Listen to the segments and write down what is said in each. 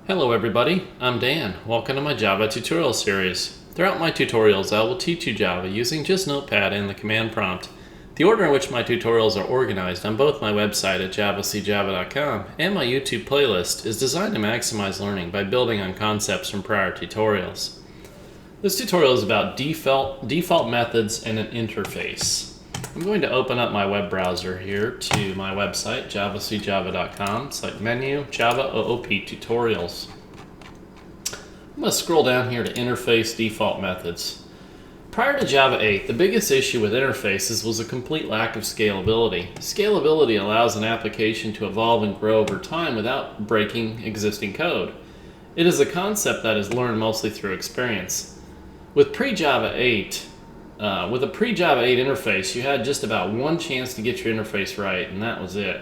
Hello everybody, I'm Dan. Welcome to my Java tutorial series. Throughout my tutorials, I will teach you Java using just Notepad and the command prompt. The order in which my tutorials are organized on both my website at javacjava.com and my YouTube playlist is designed to maximize learning by building on concepts from prior tutorials. This tutorial is about default methods and an interface. I'm going to open up my web browser here to my website, javacjava.com, select menu, Java OOP tutorials. I'm going to scroll down here to interface default methods. Prior to Java 8, the biggest issue with interfaces was a complete lack of scalability. Scalability allows an application to evolve and grow over time without breaking existing code. It is a concept that is learned mostly through experience. With pre-Java 8, with a pre-Java 8 interface, you had just about one chance to get your interface right, and that was it.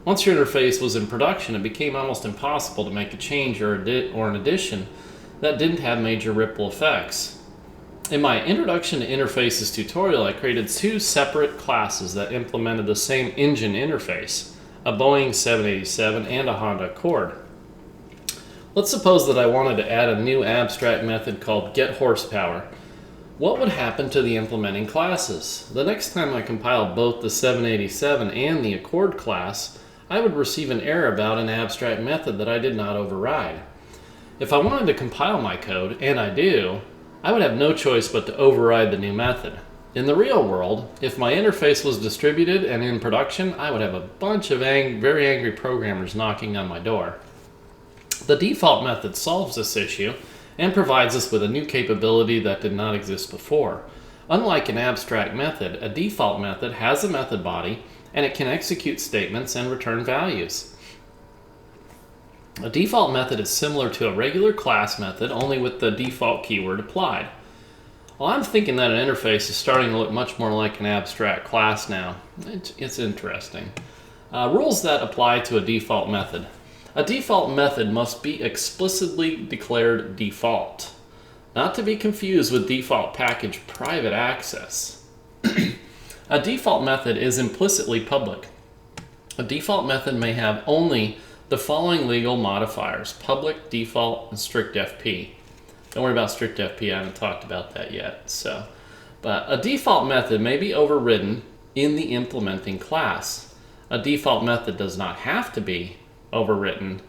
Once your interface was in production, it became almost impossible to make a change or an addition that didn't have major ripple effects. In my Introduction to Interfaces tutorial, I created two separate classes that implemented the same engine interface, a Boeing 787 and a Honda Accord. Let's suppose that I wanted to add a new abstract method called getHorsepower. What would happen to the implementing classes? The next time I compile both the 787 and the Accord class, I would receive an error about an abstract method that I did not override. If I wanted to compile my code, and I do, I would have no choice but to override the new method. In the real world, if my interface was distributed and in production, I would have a bunch of very angry programmers knocking on my door. The default method solves this issue and provides us with a new capability that did not exist before. Unlike an abstract method, a default method has a method body and it can execute statements and return values. A default method is similar to a regular class method, only with the default keyword applied. Well, I'm thinking that an interface is starting to look much more like an abstract class now. It's interesting. Rules that apply to a default method. A default method must be explicitly declared default, not to be confused with default package private access. A default method is implicitly public. A default method may have only the following legal modifiers: public, default, and strict FP. Don't worry about strict FP, I haven't talked about that yet. But a default method may be overridden in the implementing class. A default method does not have to be overwritten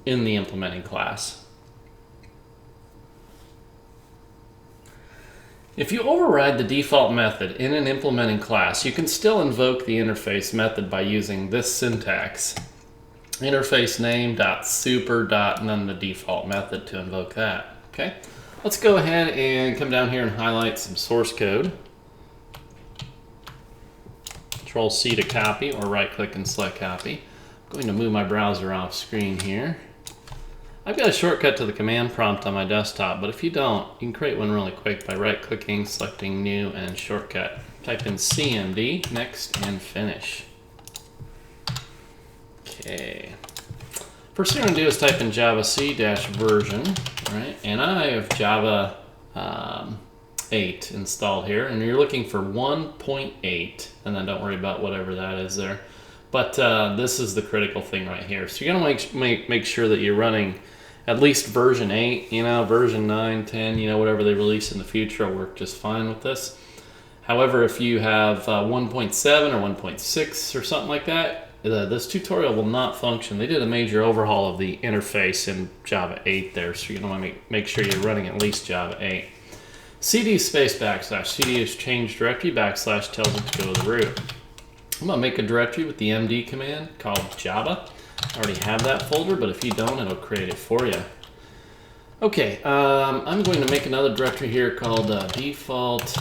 in the implementing class. If you override the default method in an implementing class, you can still invoke the interface method by using this syntax: interface name dot super dot and then the default method to invoke that. Okay, let's go ahead and come down here and highlight some source code. Control C to copy, or right click and select copy. I'm going to move my browser off screen here. I've got a shortcut to the command prompt on my desktop, but if you don't, you can create one really quick by right clicking, selecting new and shortcut. Type in CMD, next, and finish. Okay. First thing I'm going to do is type in javac-version, right? And I have Java 8 installed here, and you're looking for 1.8, and then don't worry about whatever that is there. But this is the critical thing right here. So you're gonna make sure that you're running at least version 8, version 9, 10, whatever they release in the future will work just fine with this. However, if you have 1.7 or 1.6 or something like that, this tutorial will not function. They did a major overhaul of the interface in Java 8 there, so you're gonna make sure you're running at least Java 8. CD space / CD is change directory / tells it to go to the root. I'm going to make a directory with the MD command called Java. I already have that folder, but if you don't, it'll create it for you. Okay, I'm going to make another directory here called default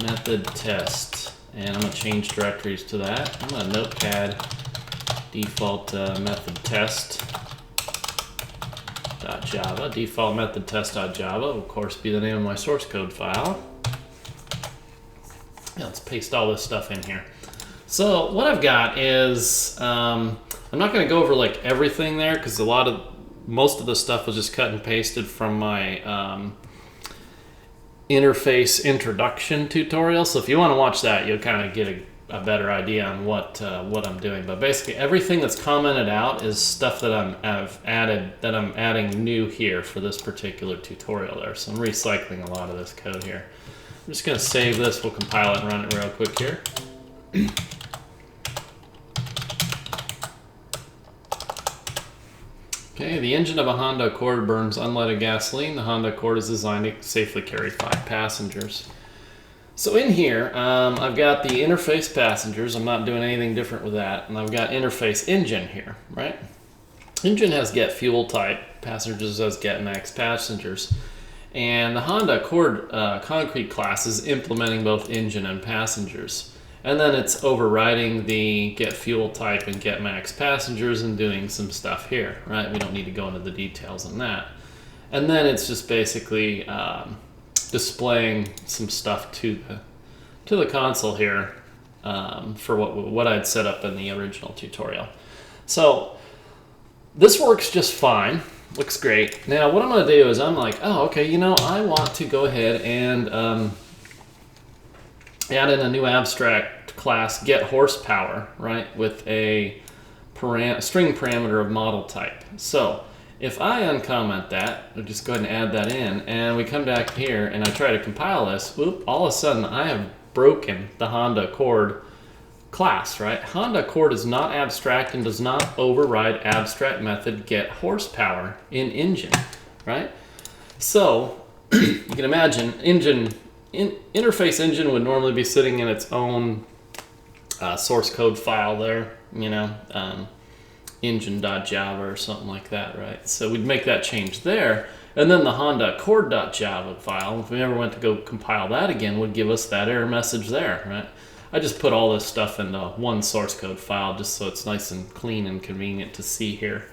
method test, and I'm going to change directories to that. I'm going to notepad default method test. .java. Default method test.java will of course be the name of my source code file. Yeah, let's paste all this stuff in here. So what I've got is I'm not going to go over like everything there because most of the stuff was just cut and pasted from my interface introduction tutorial. So if you want to watch that, you'll kind of get a better idea on what I'm doing. But basically, everything that's commented out is stuff that I'm adding new here for this particular tutorial there. So I'm recycling a lot of this code here. I'm just going to save this. We'll compile it and run it real quick here. Okay, the engine of a Honda Accord burns unleaded gasoline. The Honda Accord is designed to safely carry 5 passengers. So in here, I've got the interface passengers. I'm not doing anything different with that. And I've got interface engine here, right? Engine has get fuel type. Passengers has get max passengers. And the Honda Accord concrete class is implementing both engine and passengers. And then it's overriding the get fuel type and get max passengers and doing some stuff here, right? We don't need to go into the details on that. And then it's just basically displaying some stuff to the console here for what I'd set up in the original tutorial. So this works just fine. Looks great. Now what I'm going to do is I'm like, oh, okay, you know, I want to go ahead and add in a new abstract class, get horsepower, right, with a string parameter of model type. So if I uncomment that, I'll just go ahead and add that in, and we come back here and I try to compile this, whoop, all of a sudden I have broken the Honda Accord class, right? Honda Accord is not abstract and does not override abstract method get horsepower in engine, right? So you can imagine interface engine would normally be sitting in its own source code file there, you know, engine.java or something like that, right? So we'd make that change there, and then the Honda Accord.java file, if we ever went to go compile that again, would give us that error message there, right? I just put all this stuff into one source code file just so it's nice and clean and convenient to see here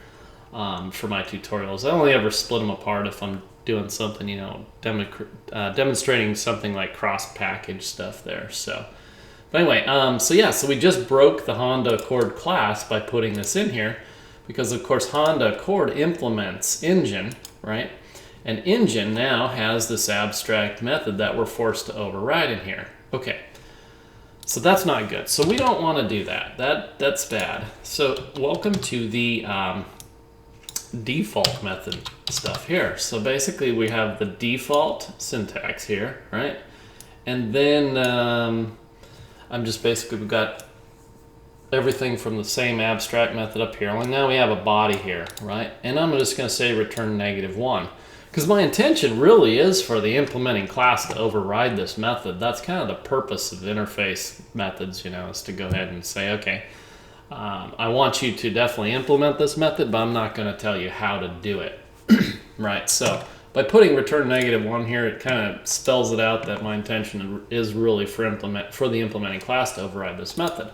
for my tutorials. I only ever split them apart if I'm doing something, you know, demonstrating something like cross-package stuff there. So, but anyway, so we just broke the Honda Accord class by putting this in here because, of course, Honda Accord implements engine, right? And engine now has this abstract method that we're forced to override in here. Okay. So that's not good. So we don't want to do that. That's bad. So welcome to the default method stuff here. So basically we have the default syntax here, right? And then we've got everything from the same abstract method up here. Only now we have a body here, right? And I'm just going to say return -1. Because my intention really is for the implementing class to override this method. That's kind of the purpose of interface methods, you know, is to go ahead and say, okay, I want you to definitely implement this method, but I'm not going to tell you how to do it. Right, so by putting return -1 here, it kind of spells it out that my intention is really for the implementing class to override this method.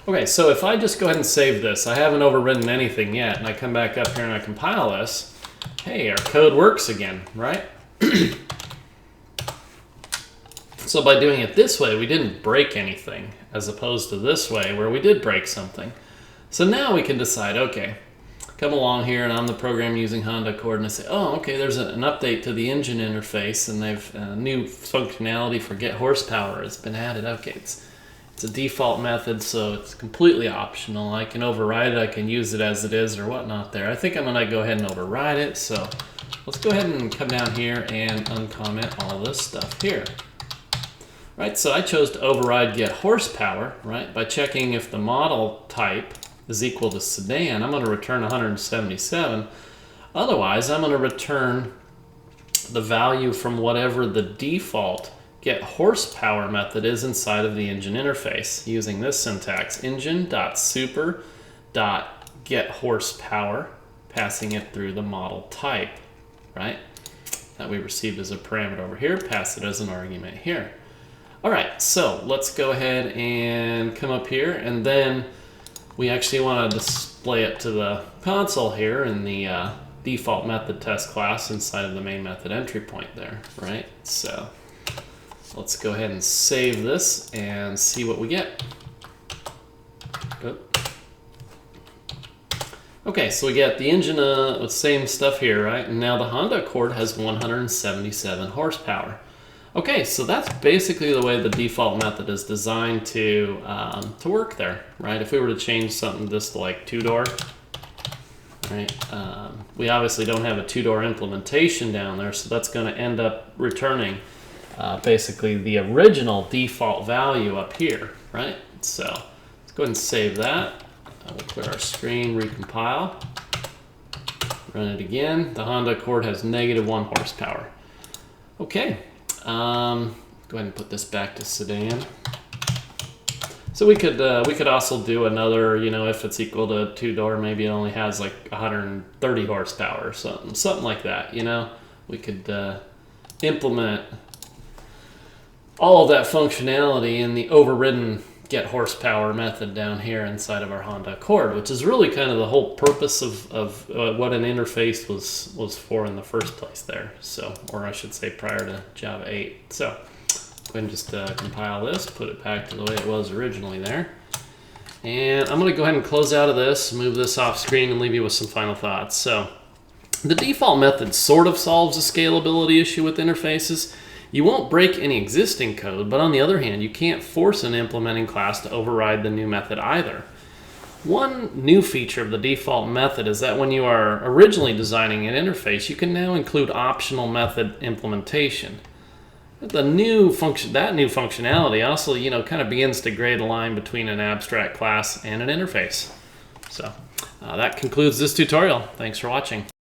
Okay, so if I just go ahead and save this, I haven't overridden anything yet, and I come back up here and I compile this, hey, our code works again, right? So by doing it this way, we didn't break anything, as opposed to this way, where we did break something. So now we can decide, okay, come along here, and I'm the program using Honda Accord, and I say, oh, okay, there's an update to the engine interface, and they've new functionality for get horsepower has been added. Okay, it's a default method, so it's completely optional. I can override it, I can use it as it is or whatnot there. I think I'm gonna go ahead and override it, so let's go ahead and come down here and uncomment all this stuff here. Right, so I chose to override get horsepower, right, by checking if the model type is equal to sedan. I'm gonna return 177. Otherwise, I'm gonna return the value from whatever the default get horsepower method is inside of the engine interface using this syntax, engine.super.getHorsepower, passing it through the model type, right? That we received as a parameter over here, pass it as an argument here. All right, so let's go ahead and come up here, and then we actually want to display it to the console here in the default method test class inside of the main method entry point there, right? So let's go ahead and save this and see what we get. Okay, so we get the engine with same stuff here, right? And now the Honda Accord has 177 horsepower. Okay, so that's basically the way the default method is designed to work there, right? If we were to change something just like two-door, right? We obviously don't have a two-door implementation down there, so that's going to end up returning basically the original default value up here, right? So let's go ahead and save that. We'll clear our screen, recompile, run it again. The Honda Accord has -1 horsepower. Okay, go ahead and put this back to sedan. So we could also do another, you know, if it's equal to two-door, maybe it only has like 130 horsepower or something like that, you know. We could implement all of that functionality in the overridden get horsepower method down here inside of our Honda Accord, which is really kind of the whole purpose of what an interface was for in the first place there. So, or I should say prior to Java 8. So go ahead and just compile this, put it back to the way it was originally there. And I'm going to go ahead and close out of this, move this off screen, and leave you with some final thoughts. So the default method sort of solves a scalability issue with interfaces. You won't break any existing code, but on the other hand, you can't force an implementing class to override the new method either. One new feature of the default method is that when you are originally designing an interface, you can now include optional method implementation. That new functionality also, you know, kind of begins to grade a line between an abstract class and an interface. So that concludes this tutorial. Thanks for watching.